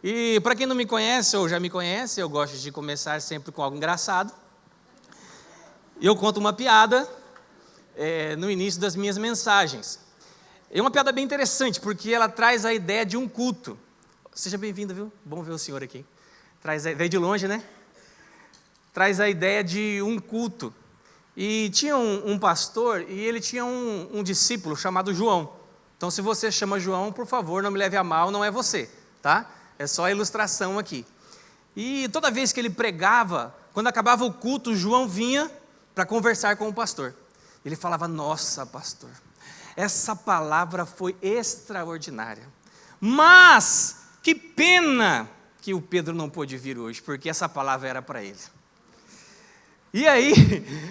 E para quem não me conhece ou já me conhece, eu gosto de começar sempre com algo engraçado. Eu conto uma piada no início das minhas mensagens. É uma piada bem interessante, porque ela traz a ideia de um culto. Seja bem-vindo, viu? Bom ver o senhor aqui. Veio de longe, né? Traz a ideia de um culto. E tinha um pastor e ele tinha um discípulo chamado João. Então, se você chama João, por favor, não me leve a mal, não é você, tá? É só a ilustração aqui. E toda vez que ele pregava, quando acabava o culto, João vinha para conversar com o pastor. Ele falava: nossa, pastor, essa palavra foi extraordinária. Mas, que pena que o Pedro não pôde vir hoje, porque essa palavra era para ele. E aí,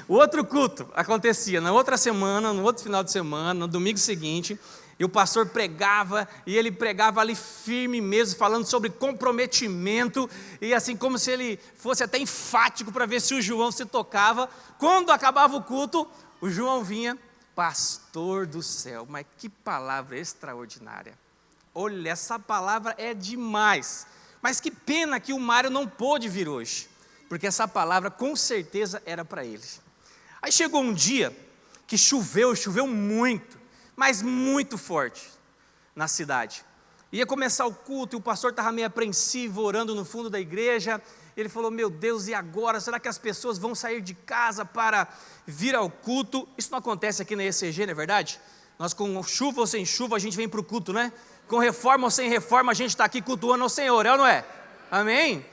o outro culto acontecia na outra semana, no outro final de semana, no domingo seguinte, e o pastor pregava, e ele pregava ali firme mesmo, falando sobre comprometimento, e assim como se ele fosse até enfático para ver se o João se tocava. Quando acabava o culto, o João vinha: pastor do céu, mas que palavra extraordinária. Olha, essa palavra é demais, mas que pena que o Mário não pôde vir hoje, porque essa palavra com certeza era para ele. Aí chegou um dia que choveu muito, mas muito forte na cidade. Ia começar o culto e o pastor estava meio apreensivo, orando no fundo da igreja. Ele falou: meu Deus, e agora? Será que as pessoas vão sair de casa para vir ao culto? Isso não acontece aqui na ECG, não é verdade? Nós, com chuva ou sem chuva, a gente vem para o culto, né? Com reforma ou sem reforma, a gente está aqui cultuando ao Senhor, é ou não é? Amém?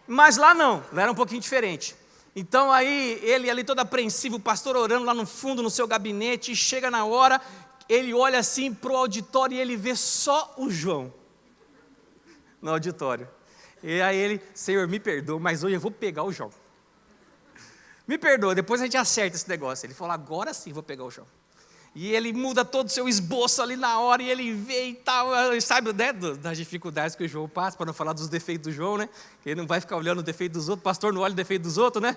Mas lá não, lá era um pouquinho diferente. Então aí, ele ali todo apreensivo, o pastor orando lá no fundo, no seu gabinete, e chega na hora, ele olha assim para o auditório e ele vê só o João no auditório. E aí ele: Senhor, me perdoa, mas hoje eu vou pegar o João. Me perdoa, depois a gente acerta esse negócio. Ele falou: agora sim vou pegar o João. E ele muda todo o seu esboço ali na hora, e ele vê e tal, sabe, né, das dificuldades que o João passa, para não falar dos defeitos do João, né? Ele não vai ficar olhando o defeito dos outros, o pastor não olha o defeito dos outros, né?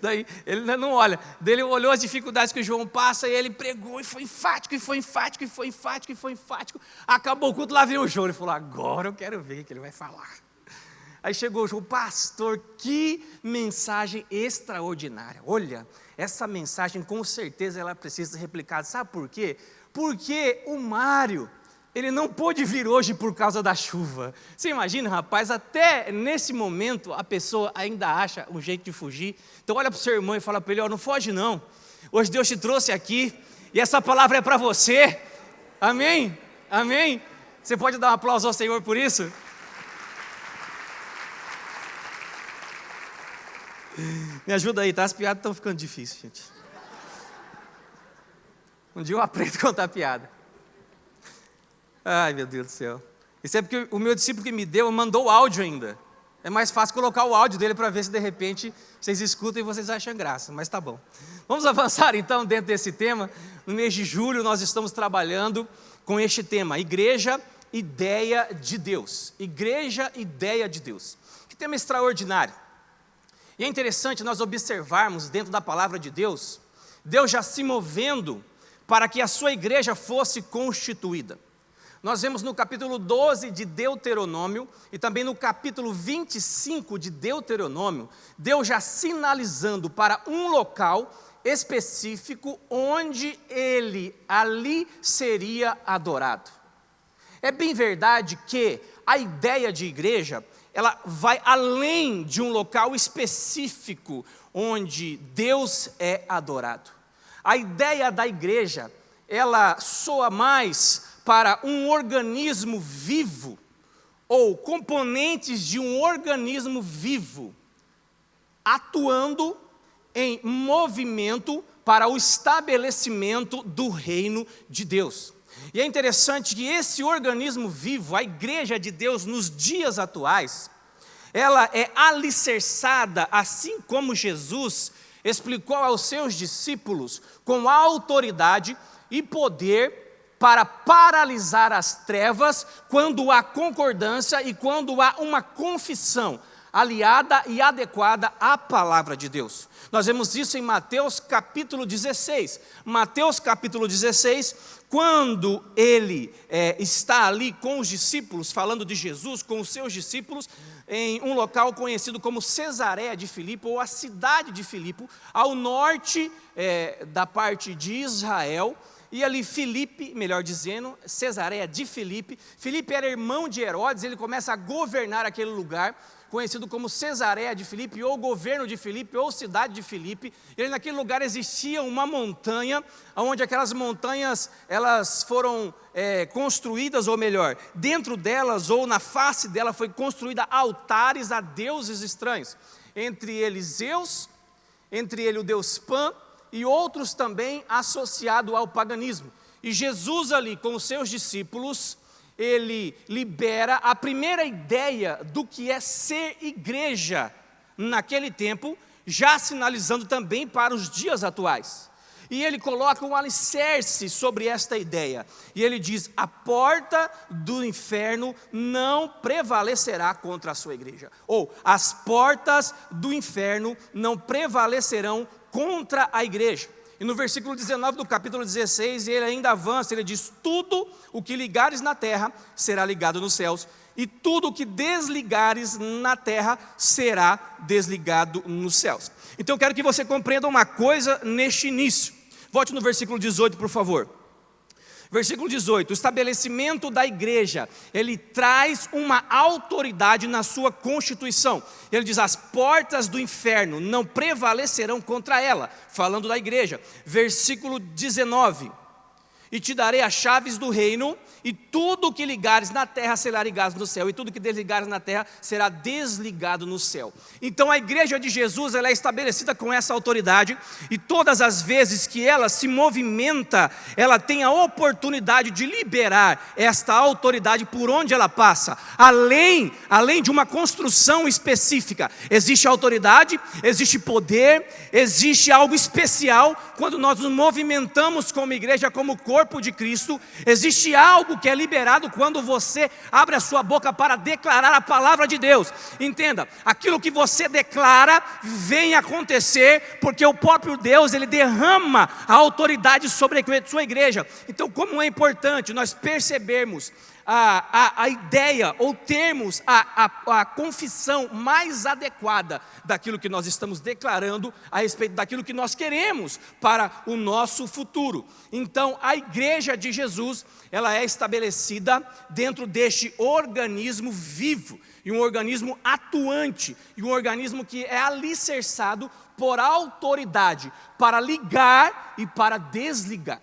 Daí ele não olha. Daí ele olhou as dificuldades que o João passa, e ele pregou, e foi enfático, e foi enfático, e foi enfático, e foi enfático. Acabou o culto, lá veio o João, ele falou: agora eu quero ver o que ele vai falar. Aí chegou o João: pastor, que mensagem extraordinária. Olha, essa mensagem com certeza ela precisa ser replicada. Sabe por quê? Porque o Mário, ele não pôde vir hoje por causa da chuva. Você imagina, rapaz, até nesse momento a pessoa ainda acha um jeito de fugir. Então olha para o seu irmão e fala para ele: ó, não foge não. Hoje Deus te trouxe aqui e essa palavra é para você. Amém? Amém? Você pode dar um aplauso ao Senhor por isso? Me ajuda aí, tá? As piadas estão ficando difíceis, gente. Um dia eu aprendo a contar piada. Ai, meu Deus do céu. Isso é porque o meu discípulo que me deu mandou o áudio ainda. É mais fácil colocar o áudio dele para ver se de repente vocês escutam e vocês acham graça, mas tá bom. Vamos avançar então dentro desse tema. No mês de julho nós estamos trabalhando com este tema: Igreja, Ideia de Deus. Igreja, Ideia de Deus. Que tema extraordinário. E é interessante nós observarmos dentro da palavra de Deus, Deus já se movendo para que a sua igreja fosse constituída. Nós vemos no capítulo 12 de Deuteronômio e também no capítulo 25 de Deuteronômio, Deus já sinalizando para um local específico onde ele ali seria adorado. É bem verdade que a ideia de igreja, ela vai além de um local específico onde Deus é adorado. A ideia da igreja, ela soa mais para um organismo vivo, ou componentes de um organismo vivo, atuando em movimento para o estabelecimento do reino de Deus. E é interessante que esse organismo vivo, a igreja de Deus nos dias atuais, ela é alicerçada, assim como Jesus explicou aos seus discípulos, com autoridade e poder para paralisar as trevas quando há concordância e quando há uma confissão. aliada e adequada à palavra de Deus. Nós vemos isso em Mateus capítulo 16. Mateus capítulo 16, quando ele está ali com os discípulos, falando de Jesus, com os seus discípulos, em um local conhecido como Cesareia de Filipe, ou a cidade de Filipe, ao norte da parte de Israel. E ali Filipe, melhor dizendo, Cesareia de Filipe. Filipe era irmão de Herodes, ele começa a governar aquele lugar, conhecido como Cesareia de Filipe, ou governo de Filipe, ou cidade de Filipe. E naquele lugar existia uma montanha, onde aquelas montanhas, elas foram construídas, ou melhor, dentro delas, ou na face dela, foi construída altares a deuses estranhos. Entre eles Zeus, entre ele o deus Pan, e outros também associados ao paganismo. E Jesus ali com os seus discípulos, ele libera a primeira ideia do que é ser igreja naquele tempo, já sinalizando também para os dias atuais. E ele coloca um alicerce sobre esta ideia. E ele diz: a porta do inferno não prevalecerá contra a sua igreja. Ou, as portas do inferno não prevalecerão contra a igreja. E no versículo 19 do capítulo 16, ele ainda avança, ele diz: tudo o que ligares na terra será ligado nos céus, e tudo o que desligares na terra será desligado nos céus. Então eu quero que você compreenda uma coisa neste início. Volte no versículo 18, por favor. Versículo 18, o estabelecimento da igreja, ele traz uma autoridade na sua constituição. Ele diz: as portas do inferno não prevalecerão contra ela, falando da igreja. Versículo 19, e te darei as chaves do reino, e tudo que ligares na terra será ligado no céu, e tudo que desligares na terra será desligado no céu. Então a igreja de Jesus, ela é estabelecida com essa autoridade, e todas as vezes que ela se movimenta, ela tem a oportunidade de liberar esta autoridade por onde ela passa. Além de uma construção específica, existe autoridade, existe poder, existe algo especial quando nós nos movimentamos como igreja, como corpo de Cristo. Existe algo que é liberado quando você abre a sua boca para declarar a palavra de Deus. Entenda, aquilo que você declara vem acontecer, porque o próprio Deus, ele derrama a autoridade sobre a sua igreja. Então, como é importante nós percebermos a ideia, ou termos a confissão mais adequada daquilo que nós estamos declarando a respeito daquilo que nós queremos para o nosso futuro. Então, a igreja de Jesus, ela é estabelecida dentro deste organismo vivo, e um organismo atuante, e um organismo que é alicerçado por autoridade para ligar e para desligar.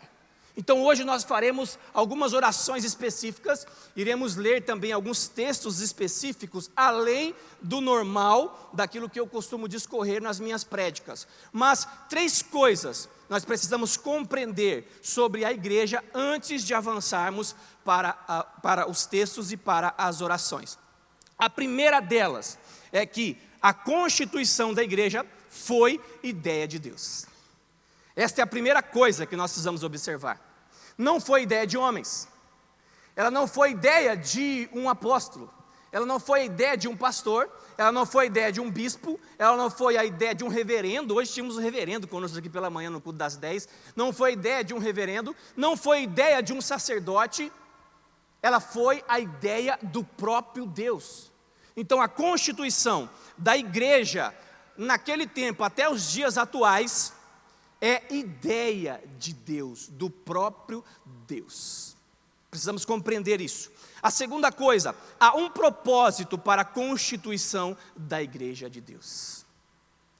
Então hoje nós faremos algumas orações específicas, iremos ler também alguns textos específicos, além do normal, daquilo que eu costumo discorrer nas minhas prédicas. Mas 3 coisas nós precisamos compreender sobre a igreja antes de avançarmos para os textos e para as orações. A primeira delas é que a constituição da igreja foi ideia de Deus. Esta é a primeira coisa que nós precisamos observar. Não foi ideia de homens, ela não foi ideia de um apóstolo, ela não foi a ideia de um pastor, ela não foi a ideia de um bispo, ela não foi a ideia de um reverendo. Hoje tínhamos um reverendo conosco aqui pela manhã no culto das 10. Não foi a ideia de um reverendo, não foi a ideia de um sacerdote, ela foi a ideia do próprio Deus. Então a constituição da igreja naquele tempo até os dias atuais é ideia de Deus, do próprio Deus. Precisamos compreender isso. A segunda coisa, há um propósito para a constituição da igreja de Deus.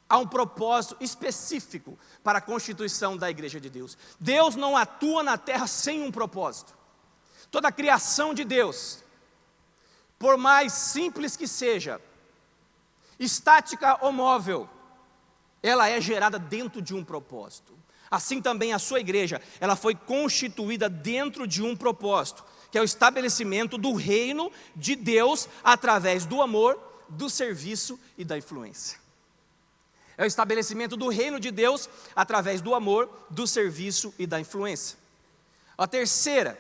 Há um propósito específico para a constituição da igreja de Deus. Deus não atua na terra sem um propósito. Toda a criação de Deus, por mais simples que seja, estática ou móvel, ela é gerada dentro de um propósito. Assim também a sua igreja, ela foi constituída dentro de um propósito, que é o estabelecimento do reino de Deus através do amor, do serviço e da influência. É o estabelecimento do reino de Deus através do amor, do serviço e da influência. A terceira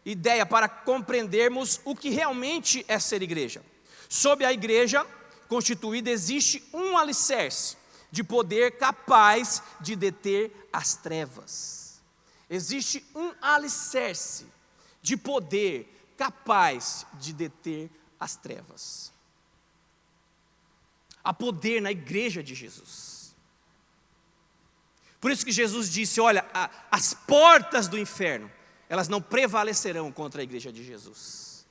ideia para compreendermos o que realmente é ser igreja. Sob a igreja, constituída, existe um alicerce de poder capaz de deter as trevas. Existe um alicerce de poder capaz de deter as trevas. Há poder na igreja de Jesus. Por isso que Jesus disse, olha, as portas do inferno, elas não prevalecerão contra a igreja de Jesus.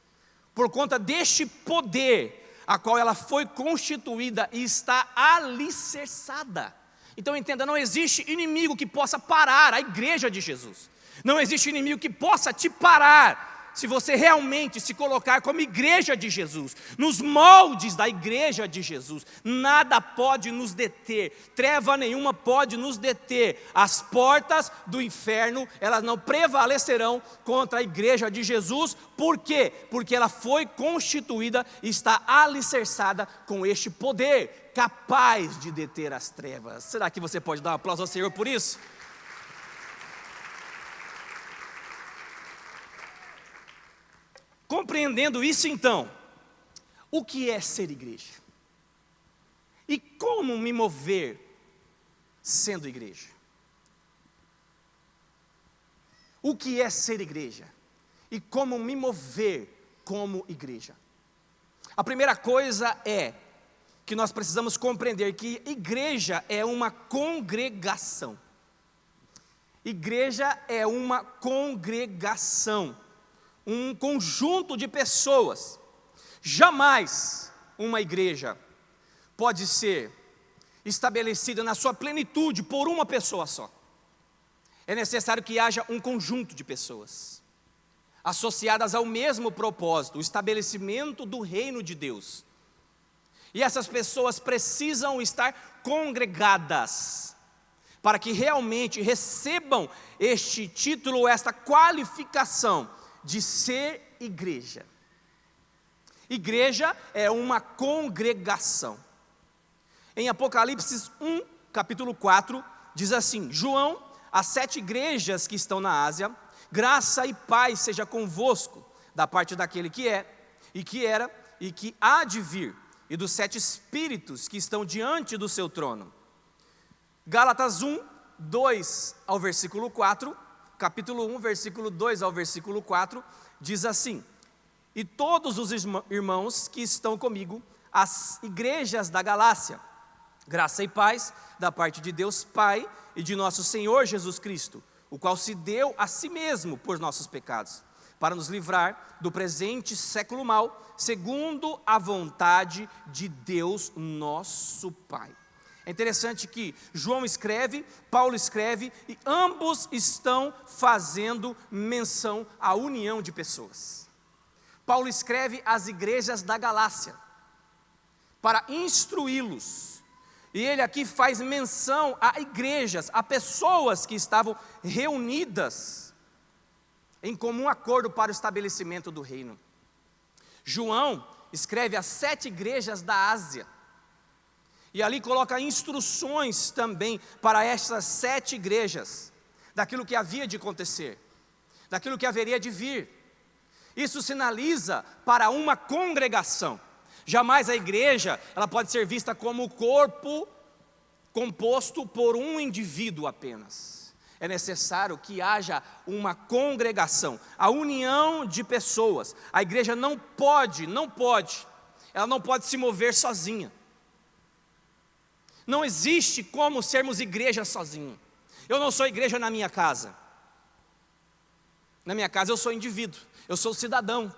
Por conta deste poder, a qual ela foi constituída e está alicerçada. Então entenda, não existe inimigo que possa parar a igreja de Jesus. Não existe inimigo que possa te parar, se você realmente se colocar como igreja de Jesus, nos moldes da igreja de Jesus. Nada pode nos deter, treva nenhuma pode nos deter. As portas do inferno, elas não prevalecerão contra a igreja de Jesus. Por quê? Porque ela foi constituída e está alicerçada com este poder, capaz de deter as trevas. Será que você pode dar um aplauso ao Senhor por isso? Compreendendo isso então, o que é ser igreja? E como me mover sendo igreja? O que é ser igreja? E como me mover como igreja? A primeira coisa é que nós precisamos compreender que igreja é uma congregação. Igreja é uma congregação. Um conjunto de pessoas. Jamais uma igreja pode ser estabelecida na sua plenitude por uma pessoa só. É necessário que haja um conjunto de pessoas associadas ao mesmo propósito, o estabelecimento do reino de Deus. E essas pessoas precisam estar congregadas para que realmente recebam este título, esta qualificação de ser igreja. Igreja é uma congregação. Em Apocalipse 1, capítulo 4, diz assim: João, as 7 igrejas que estão na Ásia, graça e paz seja convosco, da parte daquele que é, e que era, e que há de vir, e dos 7 espíritos que estão diante do seu trono. Gálatas 1, 2 ao versículo 4, capítulo 1, versículo 2 ao versículo 4, diz assim: E todos os irmãos que estão comigo, as igrejas da Galácia, graça e paz da parte de Deus Pai e de nosso Senhor Jesus Cristo, o qual se deu a si mesmo por nossos pecados, para nos livrar do presente século mau, segundo a vontade de Deus nosso Pai. É interessante que João escreve, Paulo escreve, e ambos estão fazendo menção à união de pessoas. Paulo escreve às igrejas da Galácia, para instruí-los. E ele aqui faz menção a igrejas, a pessoas que estavam reunidas em comum acordo para o estabelecimento do reino. João escreve às 7 igrejas da Ásia. E ali coloca instruções também para essas 7 igrejas, daquilo que havia de acontecer, daquilo que haveria de vir. Isso sinaliza para uma congregação. Jamais a igreja, ela pode ser vista como o corpo composto por um indivíduo apenas. É necessário que haja uma congregação, a união de pessoas. A igreja ela não pode se mover sozinha. Não existe como sermos igreja sozinho. Eu não sou igreja na minha casa. Na minha casa eu sou indivíduo, eu sou cidadão.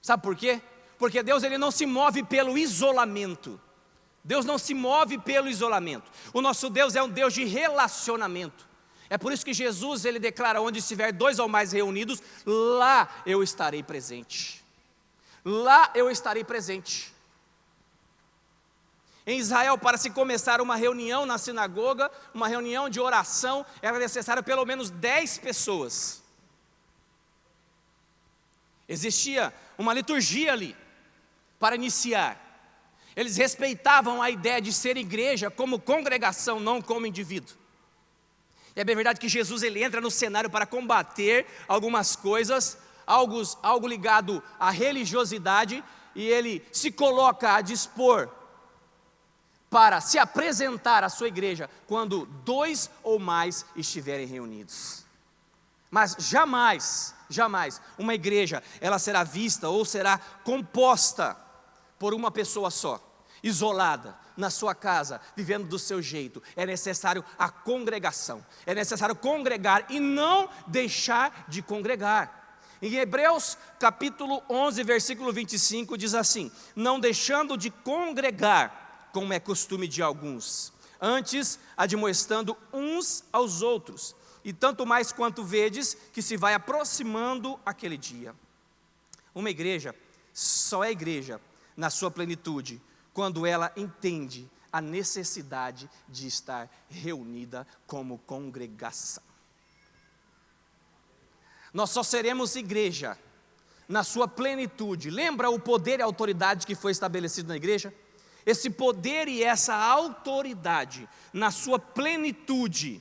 Sabe por quê? Porque Deus ele não se move pelo isolamento. Deus não se move pelo isolamento. O nosso Deus é um Deus de relacionamento. É por isso que Jesus ele declara: onde estiver 2 ou mais reunidos, lá eu estarei presente. Lá eu estarei presente. Em Israel, para se começar uma reunião na sinagoga, uma reunião de oração, era necessário pelo menos 10 pessoas. Existia uma liturgia ali, para iniciar. Eles respeitavam a ideia de ser igreja como congregação, não como indivíduo. E é bem verdade que Jesus ele entra no cenário para combater algumas coisas, algo ligado à religiosidade, e ele se coloca a dispor para se apresentar à sua igreja quando 2 ou mais estiverem reunidos. Mas jamais uma igreja ela será vista ou será composta por uma pessoa só, isolada, na sua casa, vivendo do seu jeito. É necessário a congregação, é necessário congregar e não deixar de congregar. Em Hebreus capítulo 11, versículo 25 diz assim: não deixando de congregar, como é costume de alguns, antes admoestando uns aos outros, e tanto mais quanto vedes que se vai aproximando aquele dia. Uma igreja só é igreja na sua plenitude quando ela entende a necessidade de estar reunida como congregação. Nós só seremos igreja na sua plenitude. Lembra o poder e a autoridade que foi estabelecido na igreja? Esse poder e essa autoridade na sua plenitude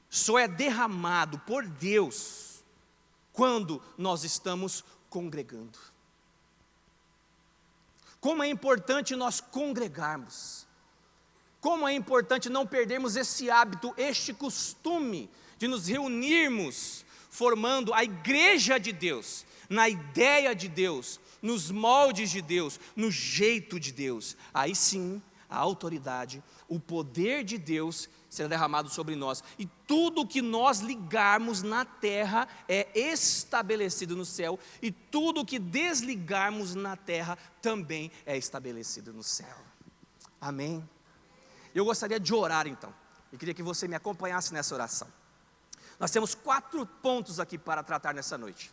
só é derramado por Deus quando nós estamos congregando. Como é importante nós congregarmos. Como é importante não perdermos esse hábito, este costume de nos reunirmos, formando a igreja de Deus, na ideia de Deus, nos moldes de Deus, no jeito de Deus. Aí sim, a autoridade, o poder de Deus será derramado sobre nós. E tudo que nós ligarmos na terra é estabelecido no céu. E tudo que desligarmos na terra também é estabelecido no céu. Amém? Eu gostaria de orar então. Eu queria que você me acompanhasse nessa oração. Nós temos 4 pontos aqui para tratar nessa noite.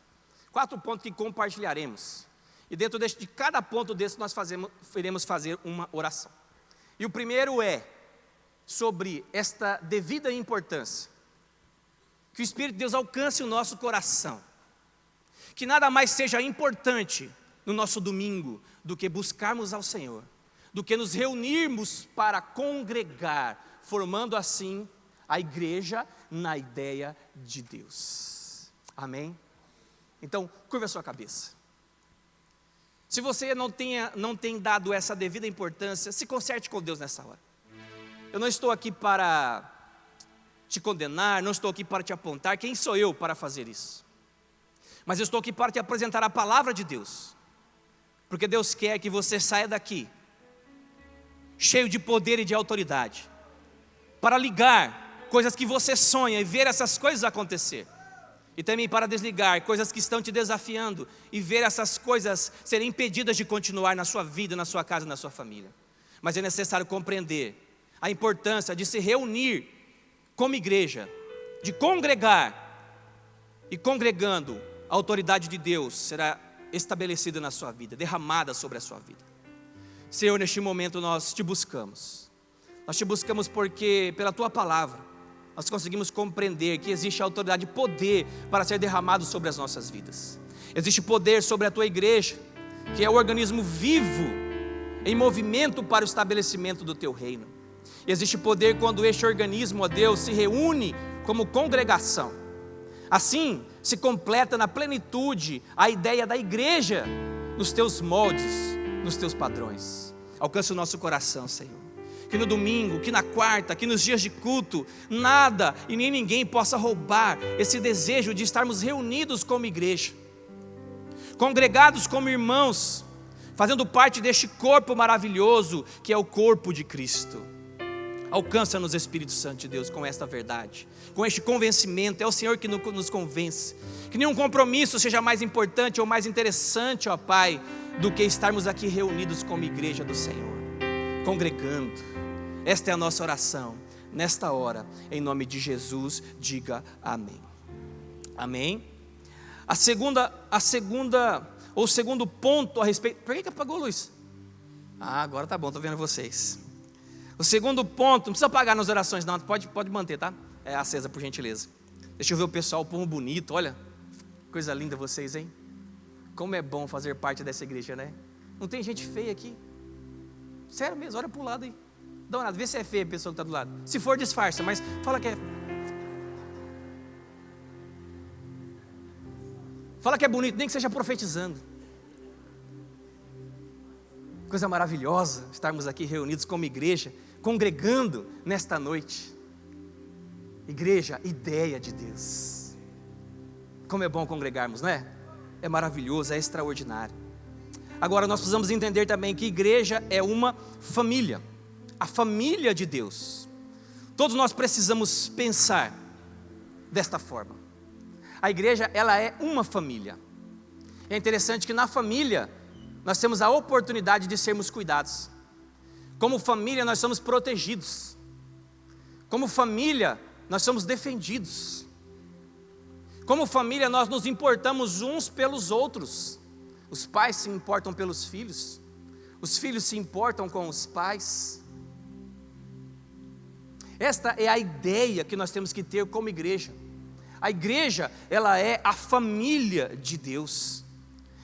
4 pontos que compartilharemos. E dentro de cada ponto desse nós iremos fazer uma oração. E o primeiro é sobre esta devida importância. Que o Espírito de Deus alcance o nosso coração. Que nada mais seja importante no nosso domingo do que buscarmos ao Senhor, do que nos reunirmos para congregar, formando assim a igreja na ideia de Deus. Amém? Então, curva a sua cabeça. Se você não tem dado essa devida importância, se conserte com Deus nessa hora. Eu não estou aqui para te condenar, não estou aqui para te apontar. Quem sou eu para fazer isso? Mas eu estou aqui para te apresentar a palavra de Deus. Porque Deus quer que você saia daqui cheio de poder e de autoridade, para ligar coisas que você sonha e ver essas coisas acontecer. E também para desligar coisas que estão te desafiando e ver essas coisas serem impedidas de continuar na sua vida, na sua casa, na sua família. Mas é necessário compreender a importância de se reunir como igreja, de congregar, e congregando, a autoridade de Deus será estabelecida na sua vida, derramada sobre a sua vida. Senhor, neste momento nós te buscamos. Nós te buscamos porque pela tua palavra nós conseguimos compreender que existe autoridade e poder para ser derramado sobre as nossas vidas. Existe poder sobre a tua igreja, que é o organismo vivo, em movimento para o estabelecimento do teu reino. Existe poder quando este organismo, ó Deus, se reúne como congregação. Assim, se completa na plenitude a ideia da igreja, nos teus moldes, nos teus padrões. Alcance o nosso coração, Senhor. Que no domingo, que na quarta, que nos dias de culto, nada e nem ninguém possa roubar esse desejo de estarmos reunidos como igreja, congregados como irmãos, fazendo parte deste corpo maravilhoso que é o corpo de Cristo. Alcança-nos, Espírito Santo de Deus, com esta verdade, com este convencimento. É o Senhor que nos convence. Que nenhum compromisso seja mais importante ou mais interessante, ó Pai, do que estarmos aqui reunidos como igreja do Senhor, congregando. Esta é a nossa oração nesta hora, em nome de Jesus. Diga amém. Amém. O segundo ponto a respeito. Por que apagou a luz? Agora tá bom, estou vendo vocês. O segundo ponto, não precisa apagar nas orações não, pode manter, tá? É acesa, por gentileza. Deixa eu ver o pessoal, o povo bonito, olha, coisa linda vocês, hein? Como é bom fazer parte dessa igreja, né? Não tem gente feia aqui. Sério mesmo, olha para o lado aí. Dá uma olhada, vê se é feia a pessoa que está do lado. Se for, disfarça, mas fala que é. Fala que é bonito, nem que seja profetizando. Coisa maravilhosa estarmos aqui reunidos como igreja, congregando nesta noite. Igreja, ideia de Deus. Como é bom congregarmos, não é? É maravilhoso, é extraordinário. Agora nós precisamos entender também que igreja é uma família, a família de Deus. Todos nós precisamos pensar desta forma. A igreja, ela é uma família. É interessante que na família nós temos a oportunidade de sermos cuidados. Como família nós somos protegidos. Como família nós somos defendidos. Como família nós nos importamos uns pelos outros. Os pais se importam pelos filhos. Os filhos se importam com os pais. Esta é a ideia que nós temos que ter como igreja. A igreja, ela é a família de Deus.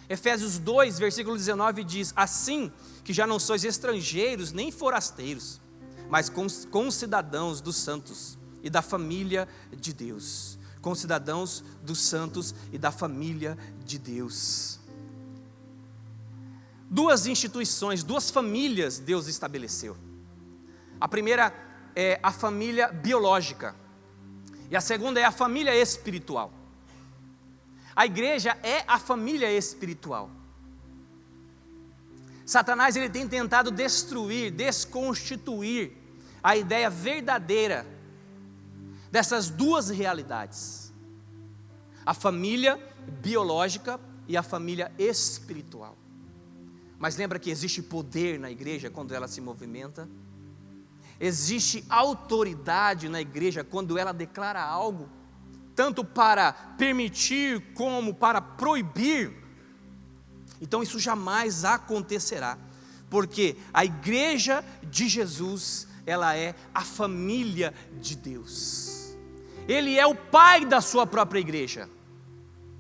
Efésios 2, versículo 19 diz: assim que já não sois estrangeiros nem forasteiros, mas concidadãos dos santos e da família de Deus. Concidadãos dos santos e da família de Deus. Duas instituições, duas famílias Deus estabeleceu. A primeira é a família biológica e a segunda é a família espiritual. A igreja é a família espiritual. Satanás, ele tem tentado destruir, desconstituir a ideia verdadeira dessas duas realidades: a família biológica e a família espiritual. Mas lembra que existe poder na igreja quando ela se movimenta? Existe autoridade na igreja quando ela declara algo, tanto para permitir como para proibir. Então isso jamais acontecerá, porque a igreja de Jesus, ela é a família de Deus. Ele é o pai da sua própria igreja.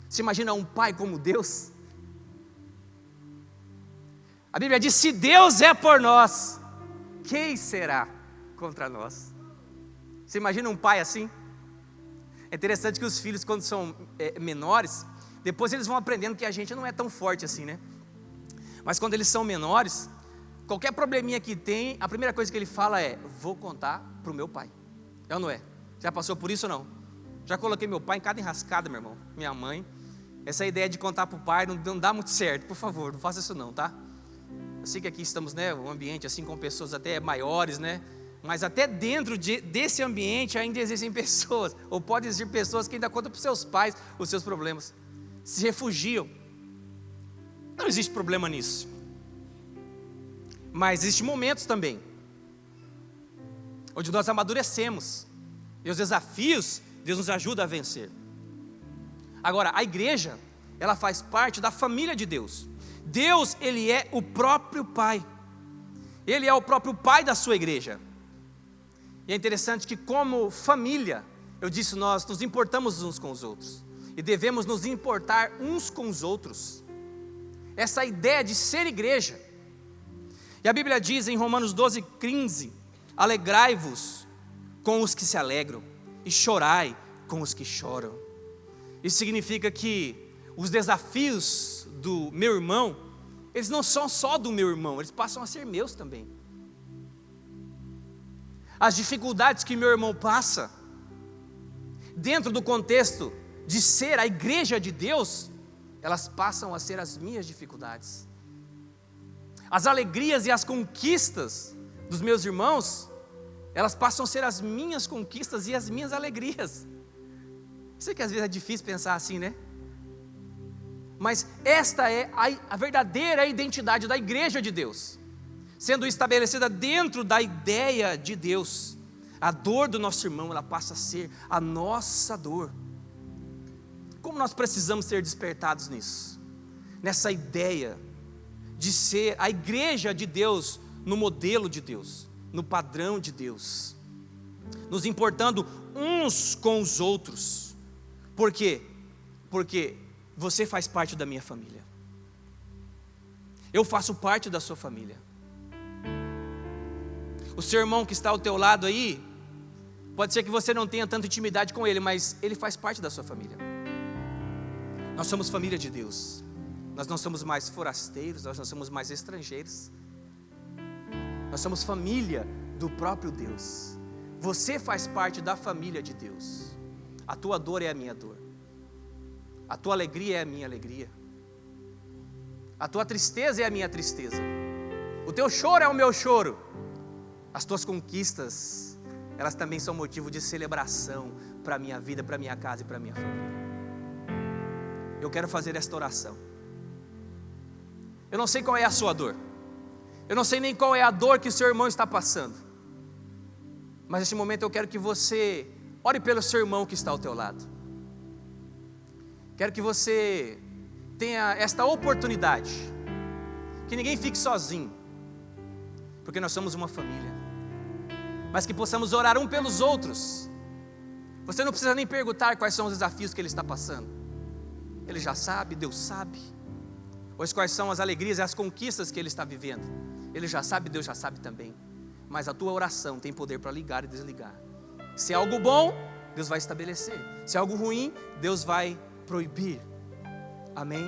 Você imagina um pai como Deus? A Bíblia diz: se Deus é por nós, quem será contra nós? Você imagina um pai assim? É interessante que os filhos, quando são menores, depois eles vão aprendendo que a gente não é tão forte assim, né? Mas quando eles são menores, qualquer probleminha que tem, a primeira coisa que ele fala é: vou contar para o meu pai. É ou não é? Já passou por isso ou não? Já coloquei meu pai em cada enrascada, meu irmão, minha mãe. Essa ideia de contar para o pai não dá muito certo. Por favor, não faça isso não, tá? Eu sei que aqui estamos, né, um ambiente assim com pessoas até maiores, né? Mas até dentro desse ambiente ainda existem pessoas, ou podem existir pessoas que ainda contam para os seus pais os seus problemas, se refugiam. Não existe problema nisso. Mas existem momentos também onde nós amadurecemos, e os desafios Deus nos ajuda a vencer. Agora, a igreja, ela faz parte da família de Deus. Deus, ele é o próprio Pai. Ele é o próprio Pai da sua igreja. E é interessante que, como família, eu disse, nós nos importamos uns com os outros, e devemos nos importar uns com os outros. Essa ideia de ser igreja. E a Bíblia diz em Romanos 12:15: alegrai-vos com os que se alegram, e chorai com os que choram. Isso significa que os desafios do meu irmão, eles não são só do meu irmão, eles passam a ser meus também. As dificuldades que meu irmão passa, dentro do contexto de ser a igreja de Deus, elas passam a ser as minhas dificuldades. As alegrias e as conquistas dos meus irmãos, elas passam a ser as minhas conquistas e as minhas alegrias. Sei que às vezes é difícil pensar assim, né? Mas esta é a verdadeira identidade da igreja de Deus, sendo estabelecida dentro da ideia de Deus. A dor do nosso irmão, ela passa a ser a nossa dor. Como nós precisamos ser despertados nisso? Nessa ideia de ser a igreja de Deus no modelo de Deus, no padrão de Deus, nos importando uns com os outros. Por quê? Porque você faz parte da minha família, eu faço parte da sua família. O seu irmão que está ao teu lado aí, pode ser que você não tenha tanta intimidade com ele, mas ele faz parte da sua família. Nós somos família de Deus. Nós não somos mais forasteiros, nós não somos mais estrangeiros. Nós somos família do próprio Deus. Você faz parte da família de Deus. A tua dor é a minha dor. A tua alegria é a minha alegria. A tua tristeza é a minha tristeza. O teu choro é o meu choro. As tuas conquistas, elas também são motivo de celebração para a minha vida, para a minha casa e para a minha família. Eu quero fazer esta oração. Eu não sei qual é a sua dor. Eu não sei nem qual é a dor que o seu irmão está passando. Mas neste momento eu quero que você ore pelo seu irmão que está ao teu lado. Quero que você tenha esta oportunidade. Que ninguém fique sozinho. Porque nós somos uma família. Mas que possamos orar um pelos outros. Você não precisa nem perguntar quais são os desafios que ele está passando. Ele já sabe, Deus sabe. Ou quais são as alegrias e as conquistas que ele está vivendo. Ele já sabe, Deus já sabe também. Mas a tua oração tem poder para ligar e desligar. Se é algo bom, Deus vai estabelecer. Se é algo ruim, Deus vai proibir. Amém?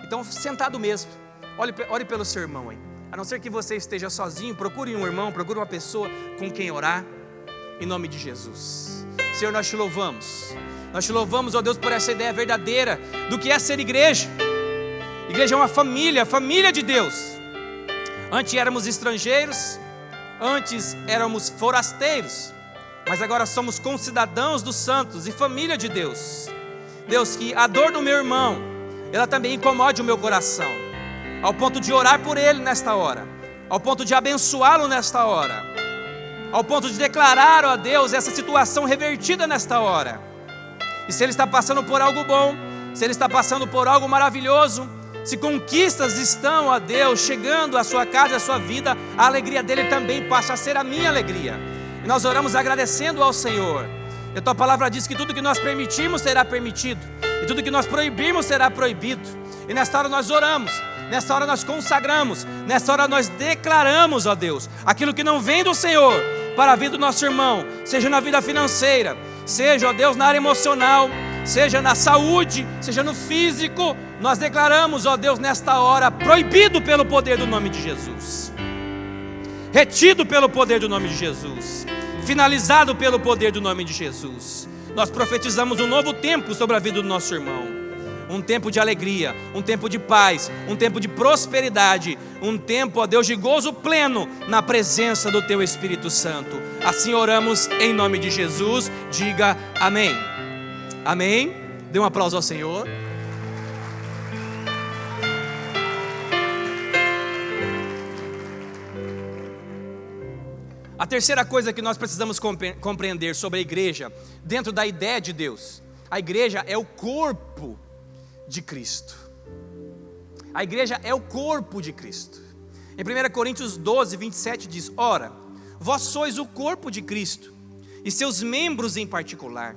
Então, sentado mesmo, ore pelo seu irmão aí. A não ser que você esteja sozinho, procure um irmão, procure uma pessoa com quem orar. Em nome de Jesus. Senhor, nós te louvamos. Nós te louvamos, ó Deus, por essa ideia verdadeira do que é ser igreja. Igreja é uma família, família de Deus. Antes éramos estrangeiros, antes éramos forasteiros, mas agora somos concidadãos dos santos e família de Deus. Deus, que a dor do meu irmão, ela também incomode o meu coração, ao ponto de orar por ele nesta hora, ao ponto de abençoá-lo nesta hora, ao ponto de declarar, ó Deus, essa situação revertida nesta hora. E se ele está passando por algo bom, se ele está passando por algo maravilhoso, se conquistas estão, ó Deus, chegando à sua casa, à sua vida, a alegria dele também passa a ser a minha alegria. E nós oramos agradecendo ao Senhor. E a tua palavra diz que tudo que nós permitimos será permitido, e tudo que nós proibirmos será proibido. E nesta hora nós oramos, nesta hora nós consagramos, nesta hora nós declaramos, ó Deus, aquilo que não vem do Senhor para a vida do nosso irmão, seja na vida financeira, seja, ó Deus, na área emocional, seja na saúde, seja no físico, nós declaramos, ó Deus, nesta hora, proibido pelo poder do nome de Jesus, retido pelo poder do nome de Jesus, finalizado pelo poder do nome de Jesus. Nós profetizamos um novo tempo sobre a vida do nosso irmão, um tempo de alegria, um tempo de paz, um tempo de prosperidade, um tempo, ó Deus, de gozo pleno na presença do Teu Espírito Santo. Assim oramos em nome de Jesus. Diga amém. Amém. Dê um aplauso ao Senhor. A terceira coisa que nós precisamos compreender sobre a igreja, dentro da ideia de Deus, a igreja é o corpo de Cristo. A igreja é o corpo de Cristo. Em 1 Coríntios 12, 27 diz: ora, vós sois o corpo de Cristo, e seus membros em particular.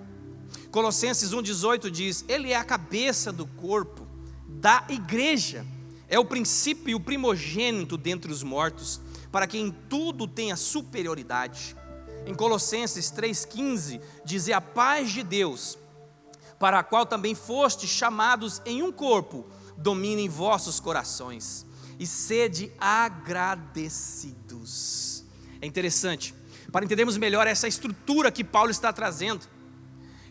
Colossenses 1,18 diz: ele é a cabeça do corpo, da igreja, é o princípio e o primogênito dentre os mortos, para que em tudo tenha superioridade. Em Colossenses 3,15 diz: a paz de Deus, para a qual também fostes chamados em um corpo, domine em vossos corações, e sede agradecidos. É interessante, para entendermos melhor essa estrutura que Paulo está trazendo,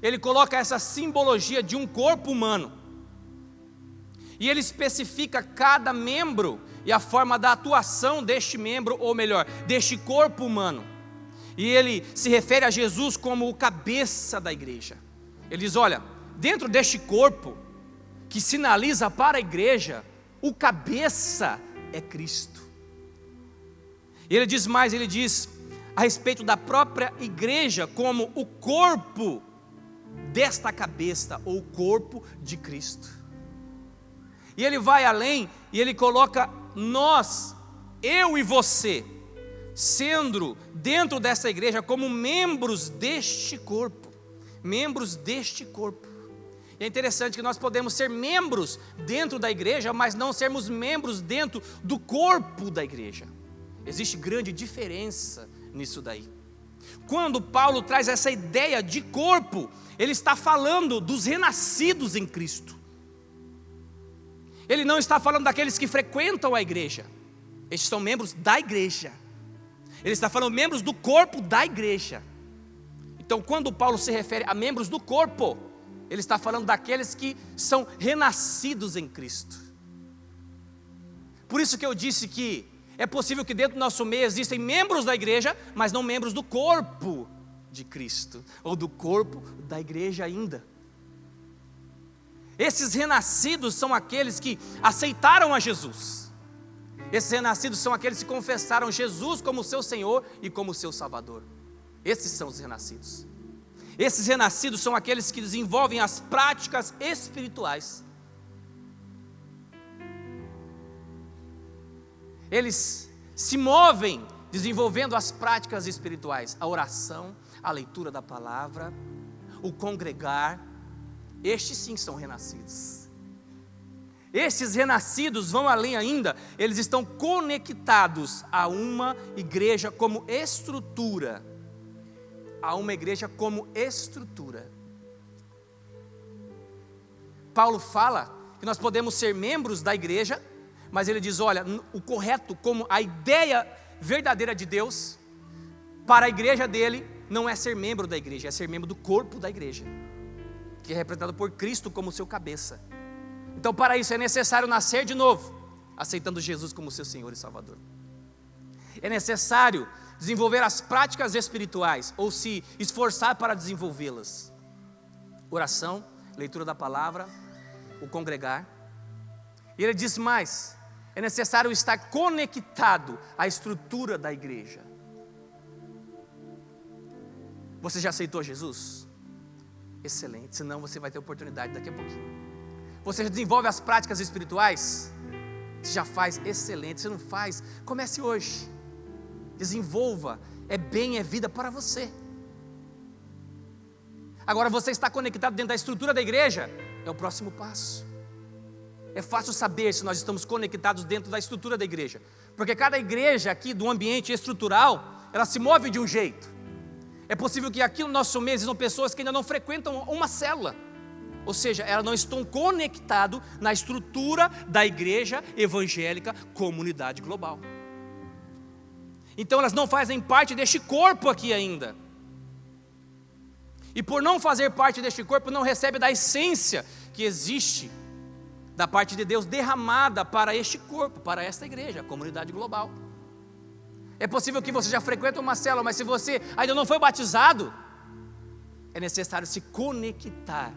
ele coloca essa simbologia de um corpo humano, e ele especifica cada membro e a forma da atuação deste membro, ou melhor, deste corpo humano. E ele se refere a Jesus como o cabeça da igreja. Ele diz: olha, dentro deste corpo, que sinaliza para a igreja, o cabeça é Cristo. E ele diz mais, ele diz a respeito da própria igreja como o corpo desta cabeça, ou corpo de Cristo. E ele vai além, e ele coloca nós, eu e você, sendo dentro dessa igreja como membros deste corpo, membros deste corpo. E é interessante que nós podemos ser membros dentro da igreja, mas não sermos membros dentro do corpo da igreja. Existe grande diferença nisso daí. Quando Paulo traz essa ideia de corpo, ele está falando dos renascidos em Cristo. Ele não está falando daqueles que frequentam a igreja. Estes são membros da igreja. Ele está falando membros do corpo da igreja. Então, quando Paulo se refere a membros do corpo, ele está falando daqueles que são renascidos em Cristo. Por isso que eu disse que é possível que dentro do nosso meio existem membros da igreja, mas não membros do corpo de Cristo, ou do corpo da igreja ainda. Esses renascidos são aqueles que aceitaram a Jesus. Esses renascidos são aqueles que confessaram Jesus como seu Senhor e como seu Salvador. Esses são os renascidos. Esses renascidos são aqueles que desenvolvem as práticas espirituais. Eles se movem desenvolvendo as práticas espirituais, a oração, a leitura da palavra, o congregar. Estes sim são renascidos. Estes renascidos vão além ainda, eles estão conectados a uma igreja como estrutura. A uma igreja como estrutura. Paulo fala que nós podemos ser membros da igreja, mas ele diz, olha, o correto, como a ideia verdadeira de Deus, para a igreja dele, não é ser membro da igreja, é ser membro do corpo da igreja, que é representado por Cristo como seu cabeça. Então, para isso é necessário nascer de novo, aceitando Jesus como seu Senhor e Salvador. É necessário desenvolver as práticas espirituais, ou se esforçar para desenvolvê-las. Oração, leitura da palavra, o congregar. E ele diz mais, é necessário estar conectado à estrutura da igreja. Você já aceitou Jesus? Excelente, senão você vai ter oportunidade daqui a pouquinho. Você já desenvolve as práticas espirituais? Você já faz? Excelente. Se não faz, comece hoje. Desenvolva, é bem, é vida para você. Agora você está conectado dentro da estrutura da igreja, é o próximo passo. É fácil saber se nós estamos conectados dentro da estrutura da igreja, porque cada igreja aqui do ambiente estrutural, ela se move de um jeito. É possível que aqui no nosso meio existam pessoas que ainda não frequentam uma célula, ou seja, elas não estão conectadas na estrutura da igreja evangélica Comunidade Global. Então elas não fazem parte deste corpo aqui ainda. E por não fazer parte deste corpo, não recebe da essência que existe da parte de Deus derramada para este corpo, para esta igreja, a Comunidade Global. É possível que você já frequente uma célula, mas se você ainda não foi batizado, é necessário se conectar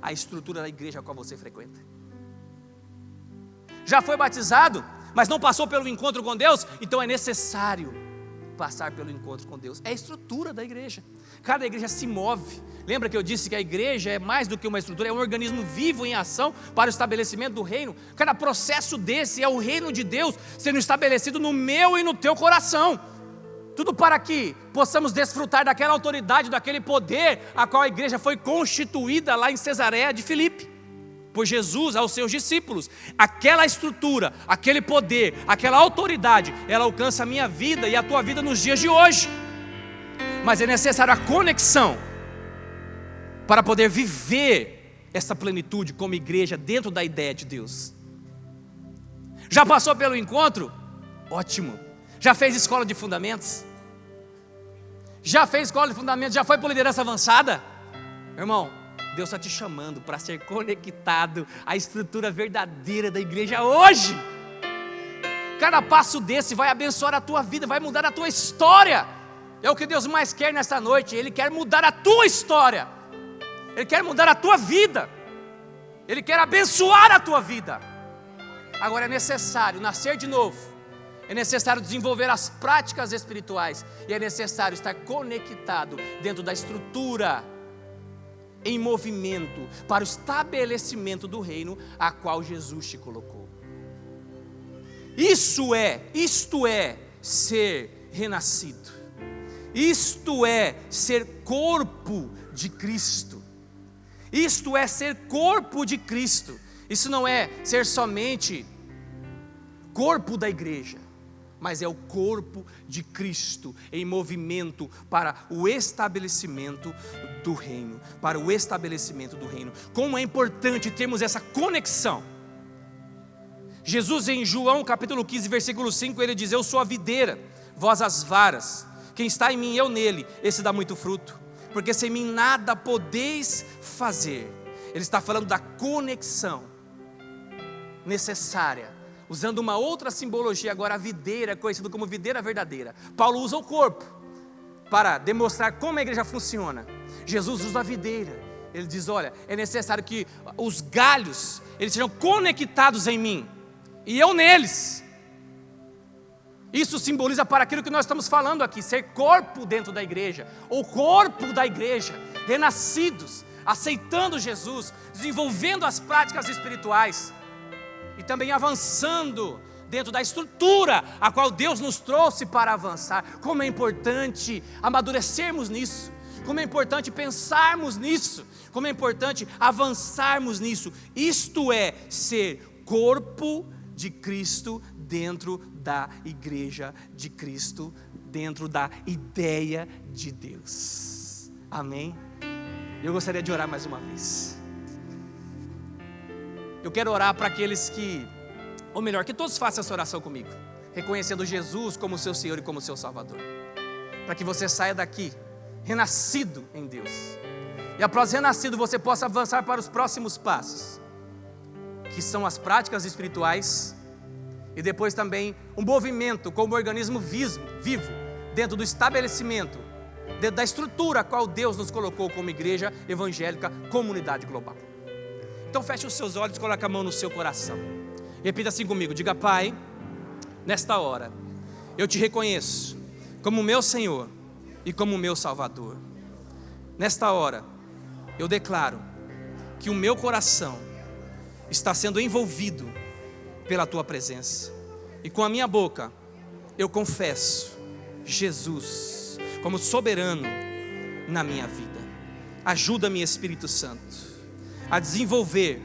à estrutura da igreja a qual você frequenta. Já foi batizado, mas não passou pelo encontro com Deus, então é necessário passar pelo encontro com Deus. É a estrutura da igreja. Cada igreja se move. Lembra que eu disse que a igreja é mais do que uma estrutura, é um organismo vivo em ação para o estabelecimento do reino. Cada processo desse é o reino de Deus sendo estabelecido no meu e no teu coração. Tudo para que possamos desfrutar daquela autoridade, daquele poder a qual a igreja foi constituída lá em Cesareia de Filipe por Jesus aos seus discípulos. Aquela estrutura, aquele poder, aquela autoridade, ela alcança a minha vida e a tua vida nos dias de hoje. Mas é necessário a conexão para poder viver essa plenitude como igreja dentro da ideia de Deus. Já passou pelo encontro? Ótimo. Já fez escola de fundamentos? Já fez escola de fundamentos? Já foi para liderança avançada? Irmão, Deus está te chamando para ser conectado à estrutura verdadeira da igreja hoje. Cada passo desse vai abençoar a tua vida, vai mudar a tua história. É o que Deus mais quer nessa noite. Ele quer mudar a tua história. Ele quer mudar a tua vida. Ele quer abençoar a tua vida. Agora é necessário nascer de novo. É necessário desenvolver as práticas espirituais. E é necessário estar conectado dentro da estrutura em movimento para o estabelecimento do reino a qual Jesus te colocou. Isto é ser renascido. Isto é ser corpo de Cristo. Isto é ser corpo de Cristo. Isso não é ser somente corpo da igreja, mas é o corpo de Cristo em movimento para o estabelecimento do reino, para o estabelecimento do reino. Como é importante termos essa conexão. Jesus em João capítulo 15, versículo 5, ele diz: eu sou a videira, vós as varas, quem está em mim, eu nele, esse dá muito fruto, porque sem mim nada podeis fazer. Ele está falando da conexão necessária, usando uma outra simbologia. Agora a videira é conhecida como videira verdadeira. Paulo usa o corpo para demonstrar como a igreja funciona. Jesus usa a videira. Ele diz: olha, é necessário que os galhos, eles sejam conectados em mim, e eu neles. Isso simboliza para aquilo que nós estamos falando aqui, ser corpo dentro da igreja, ou corpo da igreja, renascidos, aceitando Jesus, desenvolvendo as práticas espirituais, e também avançando dentro da estrutura a qual Deus nos trouxe para avançar. Como é importante amadurecermos nisso, como é importante pensarmos nisso, como é importante avançarmos nisso. Isto é ser corpo de Cristo dentro da igreja de Cristo, dentro da ideia de Deus. Amém? Eu gostaria de orar mais uma vez. Eu quero orar para aqueles que, ou melhor, que todos façam essa oração comigo, reconhecendo Jesus como seu Senhor e como seu Salvador, para que você saia daqui renascido em Deus, e após renascido você possa avançar para os próximos passos, que são as práticas espirituais, e depois também um movimento como organismo vivo, dentro do estabelecimento, dentro da estrutura a qual Deus nos colocou como igreja evangélica, comunidade global. Então feche os seus olhos, coloque a mão no seu coração, repita assim comigo, diga: Pai, nesta hora, eu te reconheço como meu Senhor e como meu Salvador. Nesta hora, eu declaro que o meu coração está sendo envolvido pela Tua presença, e com a minha boca, eu confesso Jesus como soberano na minha vida. Ajuda-me, Espírito Santo, a desenvolver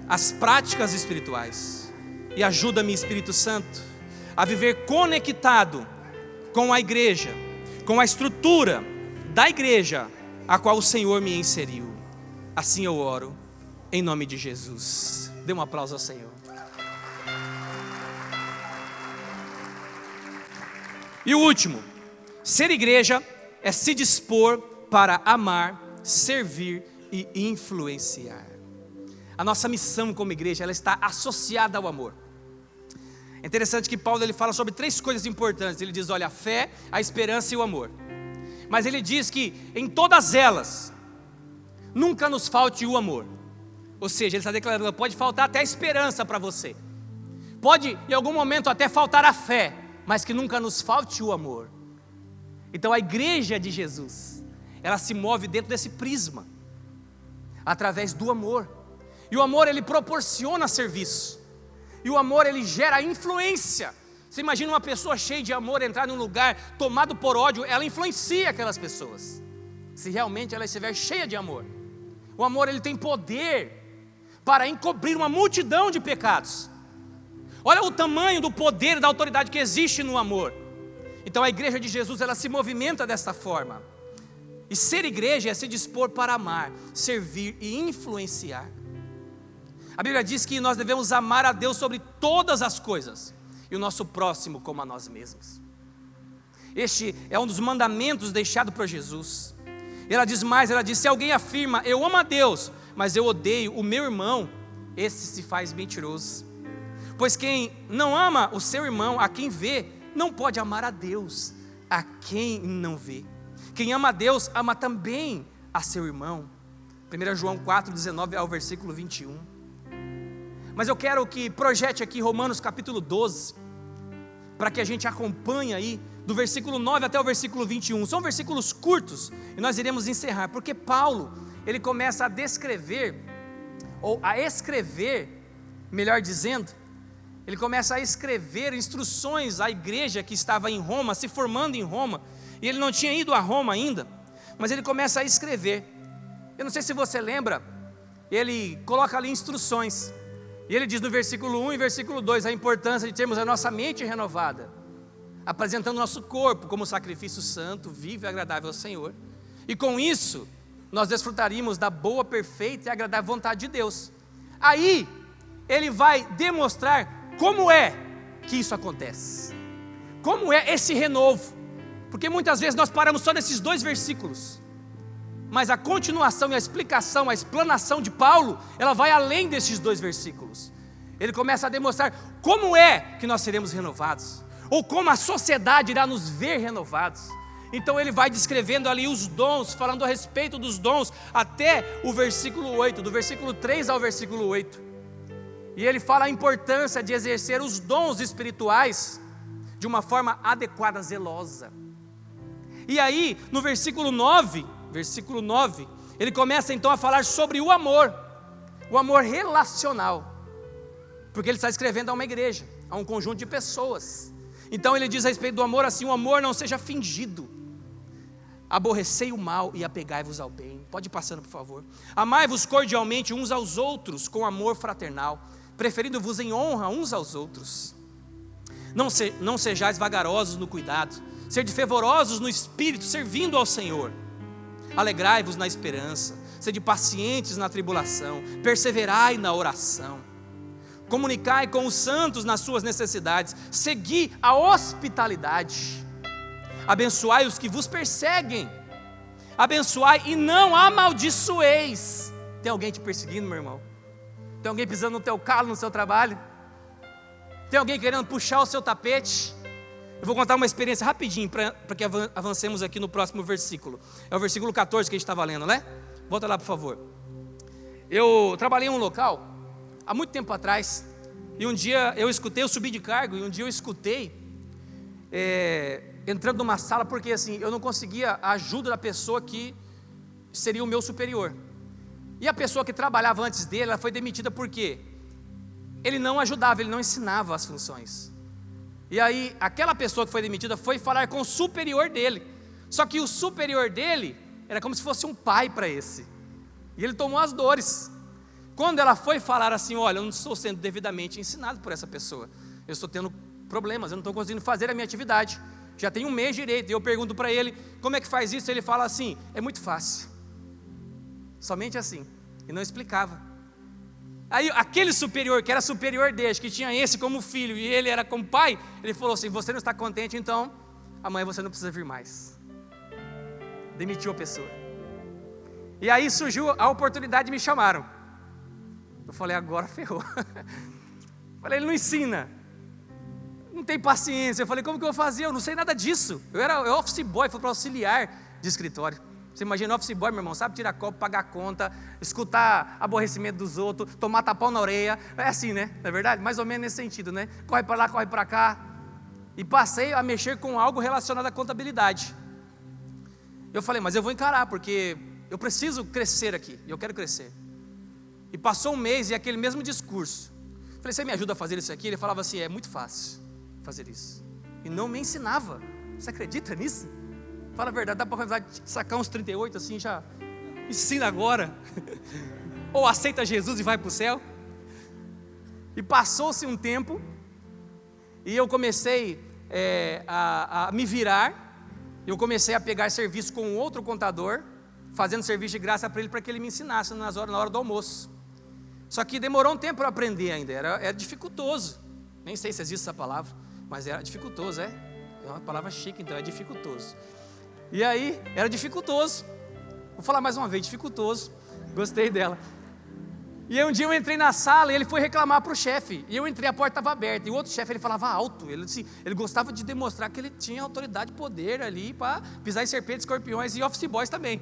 as práticas espirituais, e ajuda-me, Espírito Santo, a viver conectado com a igreja, com a estrutura da igreja a qual o Senhor me inseriu. Assim eu oro, em nome de Jesus. Dê um aplauso ao Senhor. E o último, ser igreja é se dispor para amar, servir e influenciar. A nossa missão como igreja, ela está associada ao amor. É interessante que Paulo ele fala sobre 3 coisas importantes. Ele diz: olha, a fé, a esperança e o amor. Mas ele diz que em todas elas, nunca nos falte o amor. Ou seja, ele está declarando, pode faltar até a esperança para você, pode em algum momento até faltar a fé, mas que nunca nos falte o amor. Então a igreja de Jesus, ela se move dentro desse prisma, através do amor. E o amor ele proporciona serviço, e o amor ele gera influência. Você imagina uma pessoa cheia de amor entrar num lugar tomado por ódio, ela influencia aquelas pessoas, se realmente ela estiver cheia de amor. O amor ele tem poder para encobrir uma multidão de pecados. Olha o tamanho do poder e da autoridade que existe no amor. Então a igreja de Jesus, ela se movimenta dessa forma. E ser igreja é se dispor para amar, servir e influenciar. A Bíblia diz que nós devemos amar a Deus sobre todas as coisas, e o nosso próximo como a nós mesmos. Este é um dos mandamentos deixado por Jesus. Ela diz mais, ela diz: se alguém afirma, eu amo a Deus, mas eu odeio o meu irmão, esse se faz mentiroso. Pois quem não ama o seu irmão, a quem vê, não pode amar a Deus, a quem não vê. Quem ama a Deus, ama também a seu irmão. 1 João 4, 19 ao versículo 21. Mas eu quero que projete aqui Romanos capítulo 12, para que a gente acompanhe aí, do versículo 9 até o versículo 21. São versículos curtos, e nós iremos encerrar, porque Paulo, ele começa a descrever, ou a escrever, melhor dizendo, ele começa a escrever instruções à igreja que estava em Roma, se formando em Roma, e ele não tinha ido a Roma ainda, mas ele começa a escrever. Eu não sei se você lembra, ele coloca ali instruções, e ele diz no versículo 1 e versículo 2, a importância de termos a nossa mente renovada, apresentando nosso corpo como sacrifício santo, vivo e agradável ao Senhor, e com isso, nós desfrutaríamos da boa, perfeita e agradável vontade de Deus. Aí, ele vai demonstrar Como é que isso acontece? Como é esse renovo? Porque muitas vezes nós paramos só nesses 2 versículos, mas a continuação e a explicação, a explanação de Paulo, ela vai além desses 2 versículos. Ele começa a demonstrar como é que nós seremos renovados, ou como a sociedade irá nos ver renovados. Então ele vai descrevendo ali os dons, falando a respeito dos dons, até o versículo 8, do versículo 3 ao versículo 8. E ele fala a importância de exercer os dons espirituais de uma forma adequada, zelosa. E aí, no versículo 9, ele começa então a falar sobre o amor relacional. Porque ele está escrevendo a uma igreja, a um conjunto de pessoas. Então ele diz a respeito do amor assim: o amor não seja fingido. Aborrecei o mal e apegai-vos ao bem. Pode ir passando, por favor. Amai-vos cordialmente uns aos outros com amor fraternal, preferindo-vos em honra uns aos outros. Não sejais vagarosos no cuidado, sede fervorosos no espírito, servindo ao Senhor. Alegrai-vos na esperança, sede pacientes na tribulação, perseverai na oração. Comunicai com os santos nas suas necessidades, segui a hospitalidade. Abençoai os que vos perseguem, abençoai e não amaldiçoeis. Tem alguém te perseguindo, meu irmão? Tem alguém pisando no teu calo no seu trabalho? Tem alguém querendo puxar o seu tapete? Eu vou contar uma experiência rapidinho para que avancemos aqui no próximo versículo. É o versículo 14 que a gente estava lendo, né? Volta lá, por favor. Eu trabalhei em um local há muito tempo atrás, e um dia eu subi de cargo, e um dia eu escutei, entrando numa sala, porque assim, eu não conseguia a ajuda da pessoa que seria o meu superior. E a pessoa que trabalhava antes dele, ela foi demitida porque ele não ajudava, ele não ensinava as funções. E aí, aquela pessoa que foi demitida foi falar com o superior dele. Só que o superior dele era como se fosse um pai para esse. E ele tomou as dores. Quando ela foi falar assim: olha, eu não estou sendo devidamente ensinado por essa pessoa, eu estou tendo problemas, eu não estou conseguindo fazer a minha atividade, já tem um mês direito. E eu pergunto para ele, como é que faz isso? Ele fala assim: é muito fácil, somente assim. E não explicava. Aí aquele superior, que era superior dele, que tinha esse como filho, e ele era como pai, ele falou assim: você não está contente, então amanhã você não precisa vir mais. Demitiu a pessoa. E aí surgiu a oportunidade, me chamaram. Eu falei: agora ferrou. Falei: ele não ensina, não tem paciência. Eu falei: como que eu vou fazer? Eu não sei nada disso. Eu era office boy, fui para auxiliar de escritório. Você imagina office boy, meu irmão, sabe tirar copo, pagar conta, escutar aborrecimento dos outros, tomar tapão na orelha. É assim, né? Não é verdade? Mais ou menos nesse sentido, né? Corre para lá, corre para cá. E passei a mexer com algo relacionado à contabilidade. Eu falei: mas eu vou encarar, porque eu preciso crescer aqui, eu quero crescer. E passou um mês e aquele mesmo discurso. Falei: você me ajuda a fazer isso aqui? Ele falava assim: é muito fácil fazer isso. E não me ensinava. Você acredita nisso? Fala a verdade, dá para sacar uns 38 assim, já ensina agora. Ou aceita Jesus e vai para o céu. E passou-se um tempo, e eu comecei a me virar. Eu comecei a pegar serviço com um outro contador, fazendo serviço de graça para ele, para que ele me ensinasse na hora do almoço. Só que demorou um tempo para aprender ainda, era dificultoso. Nem sei se existe essa palavra, mas era dificultoso, é uma palavra chique, então é dificultoso. E aí, era dificultoso. Vou falar mais uma vez: dificultoso. Gostei dela. E aí um dia eu entrei na sala e ele foi reclamar para o chefe. E eu entrei, a porta estava aberta. E o outro chefe, ele falava alto. Ele gostava de demonstrar que ele tinha autoridade e poder ali para pisar em serpentes, escorpiões e office boys também.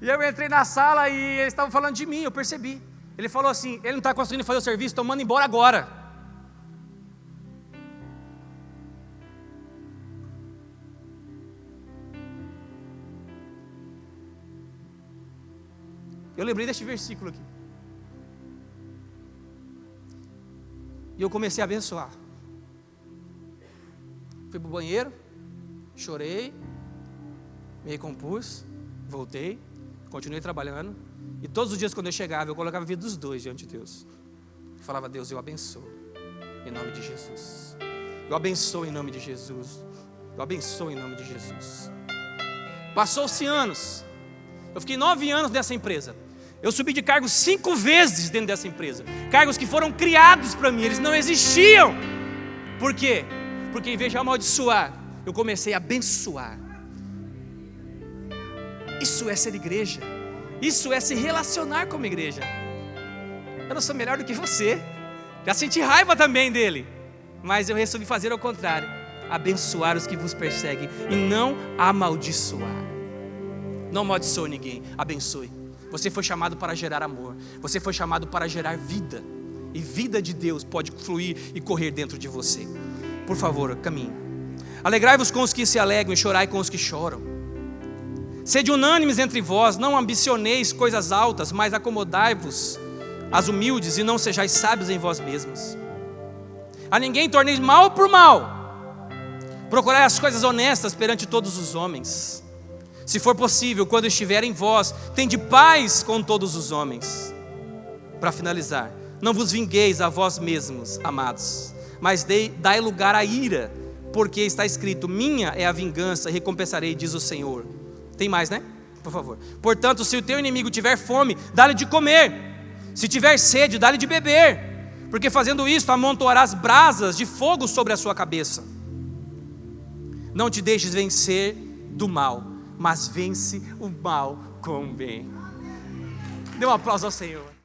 E eu entrei na sala e eles estavam falando de mim, eu percebi. Ele falou assim: ele não está conseguindo fazer o serviço, estou mandando embora agora. Eu lembrei deste versículo aqui. E eu comecei a abençoar. Fui para o banheiro, chorei, me recompus, voltei, continuei trabalhando. E todos os dias quando eu chegava, eu colocava a vida dos dois diante de Deus. Eu falava: Deus, eu abençoo, em nome de Jesus. Eu abençoo em nome de Jesus. Eu abençoo em nome de Jesus. Passou-se anos. Eu fiquei 9 anos nessa empresa. Eu subi de cargo 5 vezes dentro dessa empresa. Cargos que foram criados para mim, eles não existiam. Por quê? Porque em vez de amaldiçoar, eu comecei a abençoar. Isso é ser igreja. Isso é se relacionar com a igreja. Eu não sou melhor do que você. Já senti raiva também dele. Mas eu resolvi fazer ao contrário. Abençoar os que vos perseguem e não amaldiçoar. Não amaldiçoe ninguém, abençoe. Você foi chamado para gerar amor. Você foi chamado para gerar vida. E vida de Deus pode fluir e correr dentro de você. Por favor, caminhe. Alegrai-vos com os que se alegram e chorai com os que choram. Sede unânimes entre vós, não ambicioneis coisas altas, mas acomodai-vos às humildes e não sejais sábios em vós mesmos. A ninguém torneis mal por mal. Procurai as coisas honestas perante todos os homens. Se for possível, quando estiver em vós, tende paz com todos os homens. Para finalizar, não vos vingueis a vós mesmos, amados, mas dai lugar à ira, porque está escrito: minha é a vingança, recompensarei, diz o Senhor. Tem mais, né? Por favor. Portanto, se o teu inimigo tiver fome, dá-lhe de comer. Se tiver sede, dá-lhe de beber. Porque fazendo isto, amontoarás brasas de fogo sobre a sua cabeça. Não te deixes vencer do mal, mas vence o mal com o bem. Dê um aplauso ao Senhor.